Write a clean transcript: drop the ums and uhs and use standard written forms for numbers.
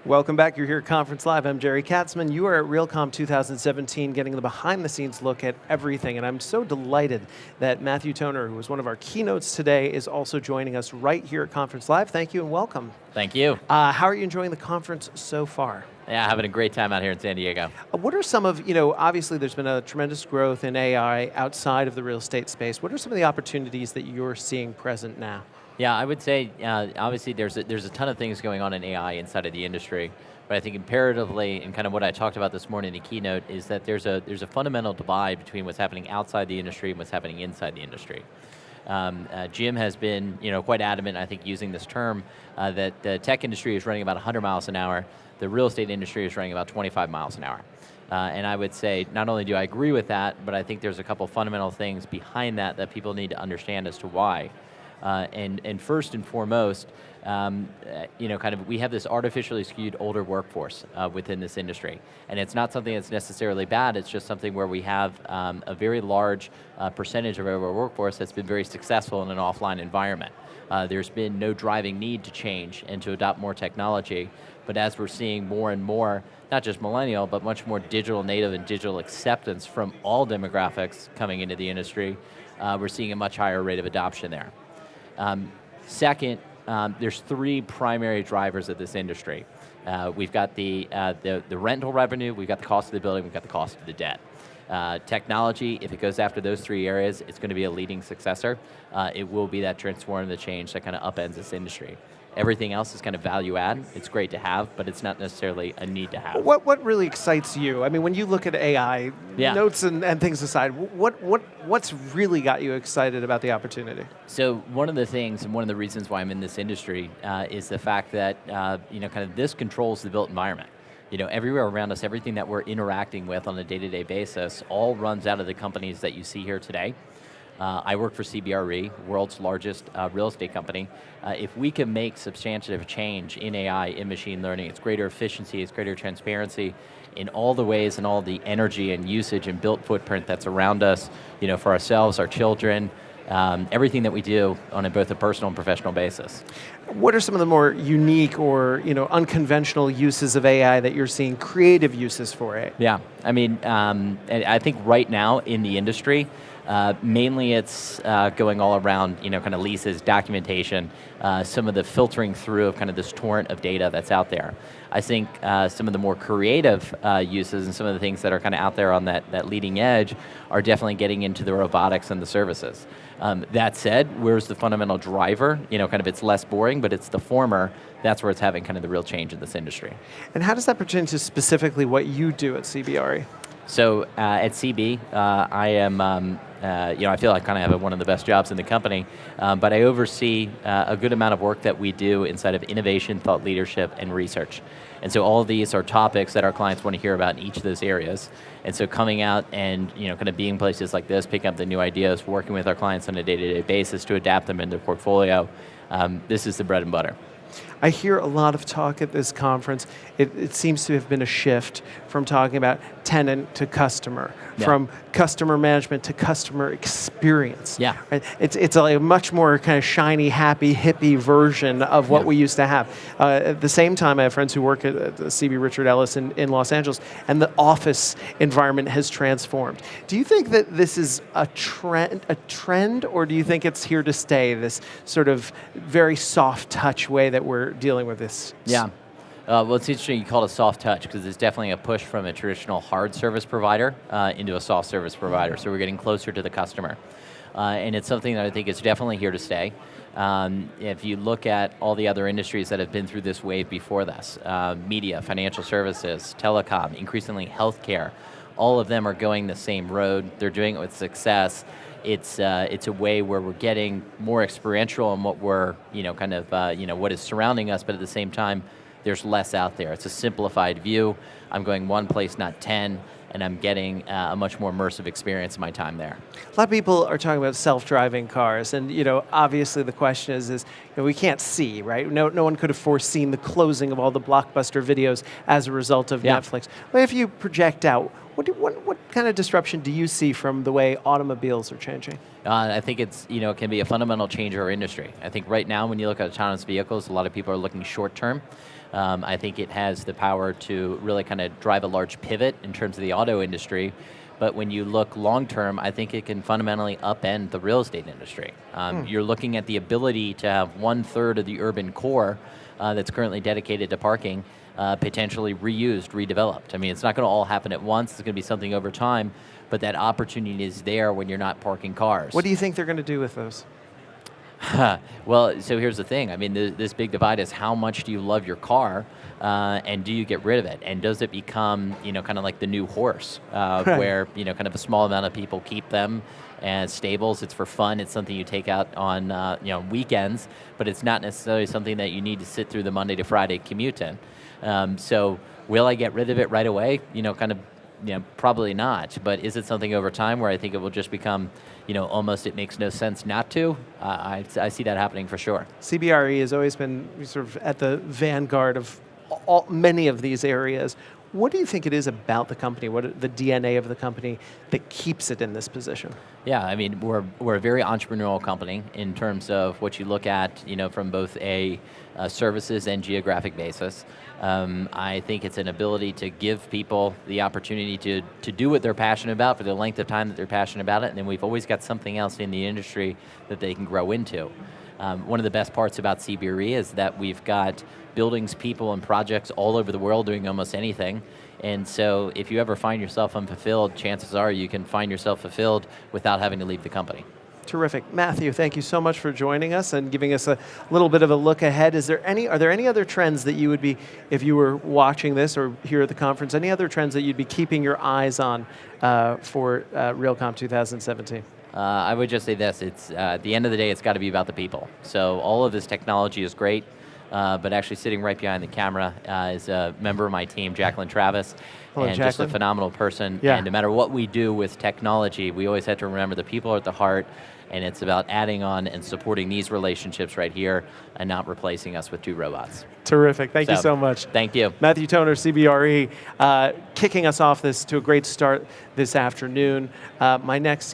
Welcome back. You're here at Conference Live. I'm Jerry Katzman. You are at RealCom 2017 getting the behind-the-scenes look at everything. And I'm so delighted that Matthew Toner, who was one of our keynotes today, is also joining us right here at Conference Live. Thank you and welcome. Thank you. How are you enjoying the conference so far? Yeah, having a great time out here in San Diego. What are some of, obviously there's been a tremendous growth in AI outside of the real estate space. What are some of the opportunities that you're seeing present now? Yeah, I would say, obviously there's a ton of things going on in AI inside of the industry, but I think imperatively, and kind of what I talked about this morning in the keynote, is that there's a fundamental divide between what's happening outside the industry and what's happening inside the industry. Jim has been quite adamant, I think, using this term, that the tech industry is running about 100 miles an hour, the real estate industry is running about 25 miles an hour. And I would say, not only do I agree with that, but I think there's a couple fundamental things behind that people need to understand as to why. And first and foremost, we have this artificially skewed older workforce within this industry. And it's not something that's necessarily bad, it's just something where we have a very large percentage of our workforce that's been very successful in an offline environment. There's been no driving need to change and to adopt more technology, but as we're seeing more and more, not just millennial, but much more digital native and digital acceptance from all demographics coming into the industry, we're seeing a much higher rate of adoption there. Second, there's three primary drivers of this industry. We've got the rental revenue, we've got the cost of the building, we've got the cost of the debt. Technology, if it goes after those three areas, it's going to be a leading successor. It will be that transformative change that kind of upends this industry. Everything else is kind of value add. It's great to have, but it's not necessarily a need to have. What really excites you? I mean, when you look at AI, notes and things aside, what's really got you excited about the opportunity? So one of the things and one of the reasons why I'm in this industry is the fact that this controls the built environment. Everywhere around us, everything that we're interacting with on a day-to-day basis all runs out of the companies that you see here today. I work for CBRE, world's largest real estate company. If we can make substantive change in AI, in machine learning, it's greater efficiency, it's greater transparency in all the ways and all the energy and usage and built footprint that's around us, for ourselves, our children, everything that we do on both a personal and professional basis. What are some of the more unique or unconventional uses of AI that you're seeing, creative uses for it? Yeah, I mean, I think right now in the industry, mainly it's going all around, kind of leases, documentation, some of the filtering through of kind of this torrent of data that's out there. I think some of the more creative uses and some of the things that are kind of out there on that leading edge are definitely getting into the robotics and the services. That said, where's the fundamental driver? It's less boring, but it's the former. That's where it's having kind of the real change in this industry. And how does that pertain to specifically what you do at CBRE? So at CB, I am, I feel I kind of have one of the best jobs in the company, but I oversee a good amount of work that we do inside of innovation, thought leadership, and research. And so all of these are topics that our clients want to hear about in each of those areas. And so coming out and kind of being places like this, picking up the new ideas, working with our clients on a day-to-day basis to adapt them in their portfolio, this is the bread and butter. I hear a lot of talk at this conference. It seems to have been a shift from talking about tenant to customer, from customer management to customer experience. Yeah. Right? It's a much more kind of shiny, happy, hippie version of what we used to have. At the same time, I have friends who work at the CB Richard Ellis in Los Angeles, and the office environment has transformed. Do you think that this is a trend, or do you think it's here to stay, this sort of very soft touch way that we're dealing with this? Yeah. Well, it's interesting you call it a soft touch because it's definitely a push from a traditional hard service provider into a soft service provider. So we're getting closer to the customer. And it's something that I think is definitely here to stay. If you look at all the other industries that have been through this wave before this, media, financial services, telecom, increasingly healthcare, all of them are going the same road. They're doing it with success. It's a way where we're getting more experiential on what we're, what is surrounding us, but at the same time, there's less out there. It's a simplified view. I'm going one place, not 10, and I'm getting a much more immersive experience in my time there. A lot of people are talking about self-driving cars, and obviously the question is we can't see, right? No one could have foreseen the closing of all the blockbuster videos as a result of Netflix. But if you project out, what kind of disruption do you see from the way automobiles are changing? I think it can be a fundamental change in our industry. I think right now when you look at autonomous vehicles, a lot of people are looking short term. I think it has the power to really kind of drive a large pivot in terms of the auto industry. But when you look long term, I think it can fundamentally upend the real estate industry. You're looking at the ability to have 1/3 of the urban core that's currently dedicated to parking potentially reused, redeveloped. I mean, it's not going to all happen at once. It's going to be something over time, but that opportunity is there when you're not parking cars. What do you think they're going to do with those? Well, so here's the thing. I mean, this big divide is how much do you love your car, and do you get rid of it, and does it become, kind of like the new horse, where kind of a small amount of people keep them as stables. It's for fun. It's something you take out on weekends, but it's not necessarily something that you need to sit through the Monday to Friday commute in. So will I get rid of it right away? Probably not. But is it something over time where I think it will just become, almost it makes no sense not to? I see that happening for sure. CBRE has always been sort of at the vanguard of many of these areas. What do you think it is about the company, the DNA of the company, that keeps it in this position? Yeah, I mean, we're a very entrepreneurial company in terms of what you look at, from both a services and geographic basis. I think it's an ability to give people the opportunity to do what they're passionate about for the length of time that they're passionate about it, and then we've always got something else in the industry that they can grow into. One of the best parts about CBRE is that we've got buildings, people, and projects all over the world doing almost anything. And so if you ever find yourself unfulfilled, chances are you can find yourself fulfilled without having to leave the company. Terrific. Matthew, thank you so much for joining us and giving us a little bit of a look ahead. Are there any other trends that you would be, if you were watching this or here at the conference, any other trends that you'd be keeping your eyes on for Realcomm 2017? I would just say this, it's at the end of the day, it's got to be about the people. So all of this technology is great, but actually sitting right behind the camera is a member of my team, Jacqueline Travis. Hello, and Jacqueline. Just a phenomenal person. Yeah. And no matter what we do with technology, we always have to remember the people are at the heart, and it's about adding on and supporting these relationships right here and not replacing us with two robots. Terrific. Thank you so much. Thank you. Matthew Toner, CBRE, kicking us off to a great start this afternoon. My next